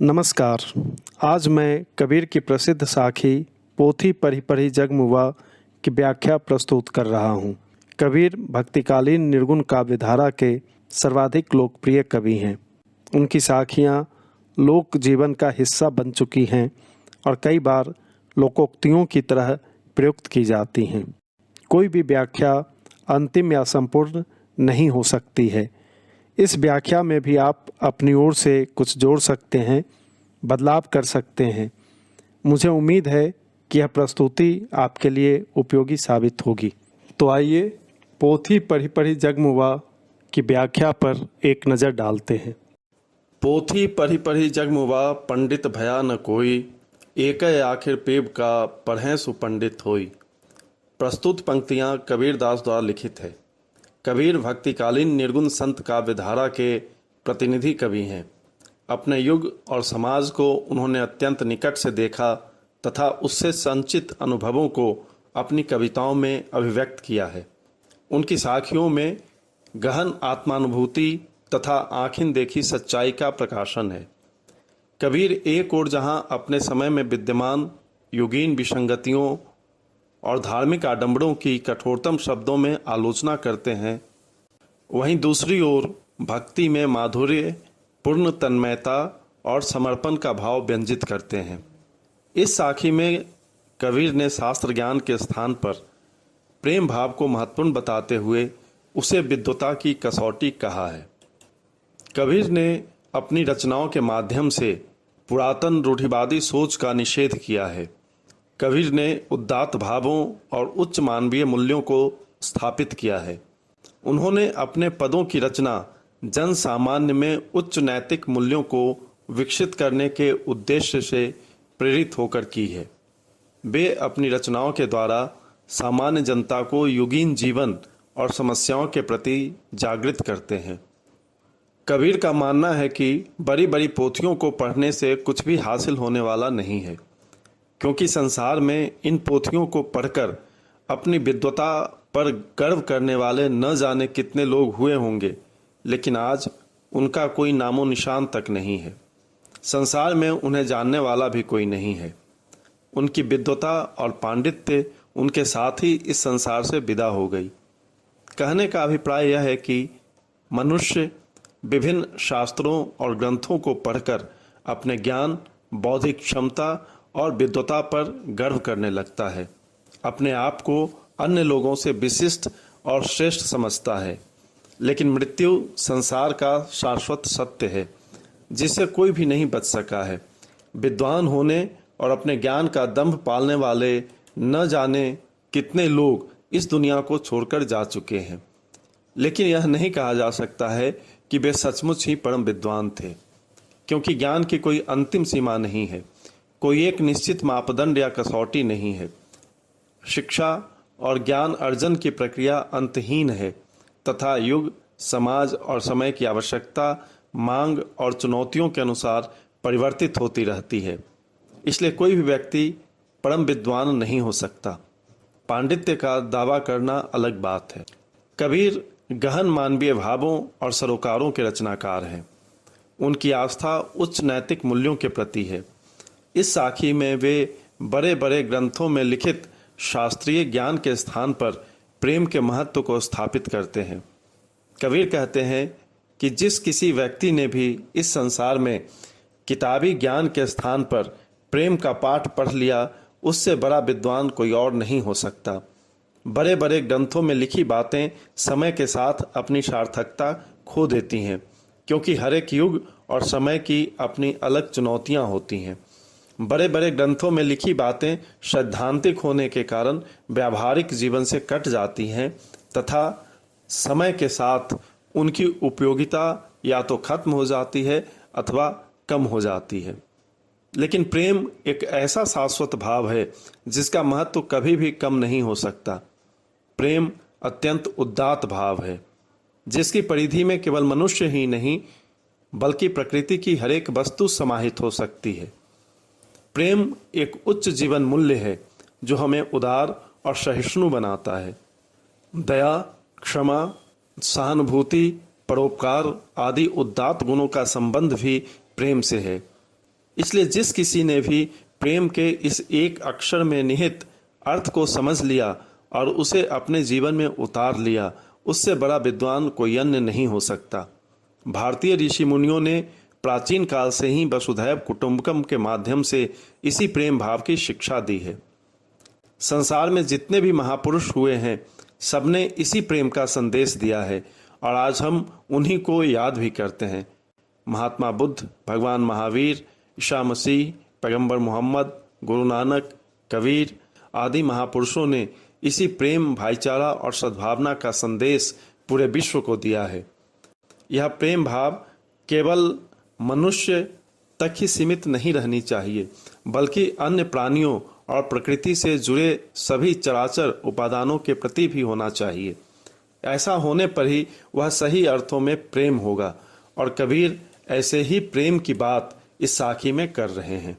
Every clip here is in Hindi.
नमस्कार। आज मैं कबीर की प्रसिद्ध साखी पोथी पढ़ी पढ़ी जगमुआ की व्याख्या प्रस्तुत कर रहा हूँ। कबीर भक्तिकालीन निर्गुण काव्यधारा के सर्वाधिक लोकप्रिय कवि हैं। उनकी साखियाँ लोक जीवन का हिस्सा बन चुकी हैं और कई बार लोकोक्तियों की तरह प्रयुक्त की जाती हैं। कोई भी व्याख्या अंतिम या संपूर्ण नहीं हो सकती है। इस व्याख्या में भी आप अपनी ओर से कुछ जोड़ सकते हैं, बदलाव कर सकते हैं। मुझे उम्मीद है कि यह प्रस्तुति आपके लिए उपयोगी साबित होगी। तो आइए पोथी पढ़ी पढ़ी जगमुआ की व्याख्या पर एक नज़र डालते हैं। पोथी पढ़ी पढ़ी जगमुआ पंडित भया न कोई, एक आखिर पेब का पढ़ें सुपंडित होई। प्रस्तुत पंक्तियाँ कबीरदास द्वारा लिखित है। कबीर भक्तिकालीन निर्गुण संत काव्यधारा के प्रतिनिधि कवि हैं। अपने युग और समाज को उन्होंने अत्यंत निकट से देखा तथा उससे संचित अनुभवों को अपनी कविताओं में अभिव्यक्त किया है। उनकी साखियों में गहन आत्मानुभूति तथा आँखिन देखी सच्चाई का प्रकाशन है। कबीर एक ओर जहाँ अपने समय में विद्यमान युगीन विसंगतियों और धार्मिक आडंबरों की कठोरतम शब्दों में आलोचना करते हैं, वहीं दूसरी ओर भक्ति में माधुर्य, पूर्ण तन्मयता और समर्पण का भाव व्यंजित करते हैं। इस साखी में कबीर ने शास्त्र ज्ञान के स्थान पर प्रेम भाव को महत्वपूर्ण बताते हुए उसे विद्वता की कसौटी कहा है। कबीर ने अपनी रचनाओं के माध्यम से पुरातन रूढ़िवादी सोच का निषेध किया है। कबीर ने उदात्त भावों और उच्च मानवीय मूल्यों को स्थापित किया है। उन्होंने अपने पदों की रचना जन सामान्य में उच्च नैतिक मूल्यों को विकसित करने के उद्देश्य से प्रेरित होकर की है। वे अपनी रचनाओं के द्वारा सामान्य जनता को युगीन जीवन और समस्याओं के प्रति जागृत करते हैं। कबीर का मानना है कि बड़ी बड़ी पोथियों को पढ़ने से कुछ भी हासिल होने वाला नहीं है, क्योंकि संसार में इन पोथियों को पढ़कर अपनी विद्वता पर गर्व करने वाले न जाने कितने लोग हुए होंगे, लेकिन आज उनका कोई नामो निशान तक नहीं है। संसार में उन्हें जानने वाला भी कोई नहीं है। उनकी विद्वता और पांडित्य उनके साथ ही इस संसार से विदा हो गई। कहने का अभिप्राय यह है कि मनुष्य विभिन्न शास्त्रों और ग्रंथों को पढ़कर अपने ज्ञान, बौद्धिक क्षमता और विद्वता पर गर्व करने लगता है। अपने आप को अन्य लोगों से विशिष्ट और श्रेष्ठ समझता है। लेकिन मृत्यु संसार का शाश्वत सत्य है, जिससे कोई भी नहीं बच सका है। विद्वान होने और अपने ज्ञान का दंभ पालने वाले न जाने कितने लोग इस दुनिया को छोड़कर जा चुके हैं, लेकिन यह नहीं कहा जा सकता है कि वे सचमुच ही परम विद्वान थे, क्योंकि ज्ञान की कोई अंतिम सीमा नहीं है। कोई एक निश्चित मापदंड या कसौटी नहीं है। शिक्षा और ज्ञान अर्जन की प्रक्रिया अंतहीन है तथा युग, समाज और समय की आवश्यकता, मांग और चुनौतियों के अनुसार परिवर्तित होती रहती है। इसलिए कोई भी व्यक्ति परम विद्वान नहीं हो सकता। पांडित्य का दावा करना अलग बात है। कबीर गहन मानवीय भावों और सरोकारों के रचनाकार हैं। उनकी आस्था उच्च नैतिक मूल्यों के प्रति है। इस साखी में वे बड़े बड़े ग्रंथों में लिखित शास्त्रीय ज्ञान के स्थान पर प्रेम के महत्व को स्थापित करते हैं। कबीर कहते हैं कि जिस किसी व्यक्ति ने भी इस संसार में किताबी ज्ञान के स्थान पर प्रेम का पाठ पढ़ लिया, उससे बड़ा विद्वान कोई और नहीं हो सकता। बड़े बड़े ग्रंथों में लिखी बातें समय के साथ अपनी सार्थकता खो देती हैं, क्योंकि हर एक युग और समय की अपनी अलग चुनौतियां होती हैं। बड़े बड़े ग्रंथों में लिखी बातें सैद्धांतिक होने के कारण व्यावहारिक जीवन से कट जाती हैं तथा समय के साथ उनकी उपयोगिता या तो खत्म हो जाती है अथवा कम हो जाती है। लेकिन प्रेम एक ऐसा शाश्वत भाव है जिसका महत्व कभी भी कम नहीं हो सकता। प्रेम अत्यंत उदात्त भाव है, जिसकी परिधि में केवल मनुष्य ही नहीं बल्कि प्रकृति की हर एक वस्तु समाहित हो सकती है। प्रेम एक उच्च जीवन मूल्य है जो हमें उदार और सहिष्णु बनाता है। दया, क्षमा, सहानुभूति, परोपकार आदि उदात्त गुणों का संबंध भी प्रेम से है। इसलिए जिस किसी ने भी प्रेम के इस एक अक्षर में निहित अर्थ को समझ लिया और उसे अपने जीवन में उतार लिया, उससे बड़ा विद्वान कोई अन्य नहीं हो सकता। भारतीय ऋषि मुनियों ने प्राचीन काल से ही वसुधैव कुटुंबकम के माध्यम से इसी प्रेम भाव की शिक्षा दी है। संसार में जितने भी महापुरुष हुए हैं, सबने इसी प्रेम का संदेश दिया है और आज हम उन्हीं को याद भी करते हैं। महात्मा बुद्ध, भगवान महावीर, ईसा मसीह, पैगंबर मोहम्मद, गुरु नानक, कबीर आदि महापुरुषों ने इसी प्रेम, भाईचारा और सद्भावना का संदेश पूरे विश्व को दिया है। यह प्रेम भाव केवल मनुष्य तक ही सीमित नहीं रहनी चाहिए, बल्कि अन्य प्राणियों और प्रकृति से जुड़े सभी चराचर उपादानों के प्रति भी होना चाहिए। ऐसा होने पर ही वह सही अर्थों में प्रेम होगा और कबीर ऐसे ही प्रेम की बात इस साखी में कर रहे हैं।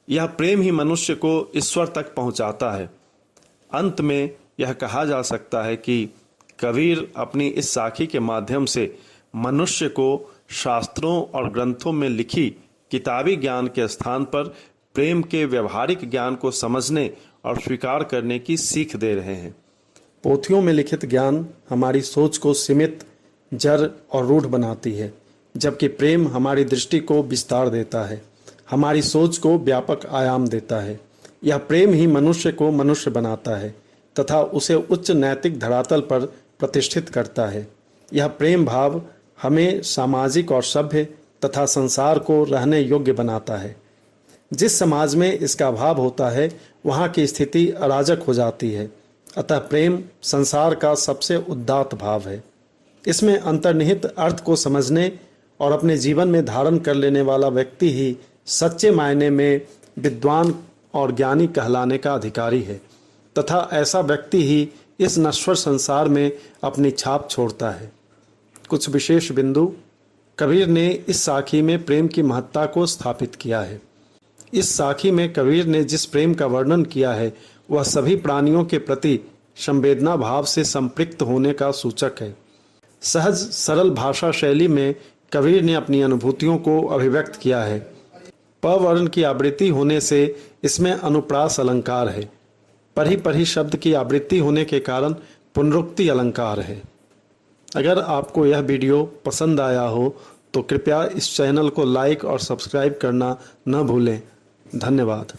यह प्रेम ही मनुष्य को ईश्वर तक पहुंचाता है। अंत में यह कहा जा सकता है कि कबीर अपनी इस साखी के माध्यम से मनुष्य को शास्त्रों और ग्रंथों में लिखी किताबी ज्ञान के स्थान पर प्रेम के व्यवहारिक ज्ञान को समझने और स्वीकार करने की सीख दे रहे हैं। पोथियों में लिखित ज्ञान हमारी सोच को सीमित, जड़ और रूढ़ बनाती है, जबकि प्रेम हमारी दृष्टि को विस्तार देता है, हमारी सोच को व्यापक आयाम देता है। यह प्रेम ही मनुष्य को मनुष्य बनाता है तथा उसे उच्च नैतिक धरातल पर प्रतिष्ठित करता है। यह प्रेम भाव हमें सामाजिक और सभ्य तथा संसार को रहने योग्य बनाता है। जिस समाज में इसका अभाव होता है, वहाँ की स्थिति अराजक हो जाती है। अतः प्रेम संसार का सबसे उदात्त भाव है। इसमें अंतर्निहित अर्थ को समझने और अपने जीवन में धारण कर लेने वाला व्यक्ति ही सच्चे मायने में विद्वान और ज्ञानी कहलाने का अधिकारी है तथा ऐसा व्यक्ति ही इस नश्वर संसार में अपनी छाप छोड़ता है। कुछ विशेष बिंदु कबीर ने इस साखी में प्रेम की महत्ता को स्थापित किया है। इस साखी में कबीर ने जिस प्रेम का वर्णन किया है, वह सभी प्राणियों के प्रति संवेदना भाव से संपृक्त होने का सूचक है। सहज सरल भाषा शैली में कबीर ने अपनी अनुभूतियों को अभिव्यक्त किया है। प वर्ण की आवृत्ति होने से इसमें अनुप्रास अलंकार है। पढ़ी पढ़ी शब्द की आवृत्ति होने के कारण पुनरुक्ति अलंकार है। अगर आपको यह वीडियो पसंद आया हो तो कृपया इस चैनल को लाइक और सब्सक्राइब करना न भूलें। धन्यवाद।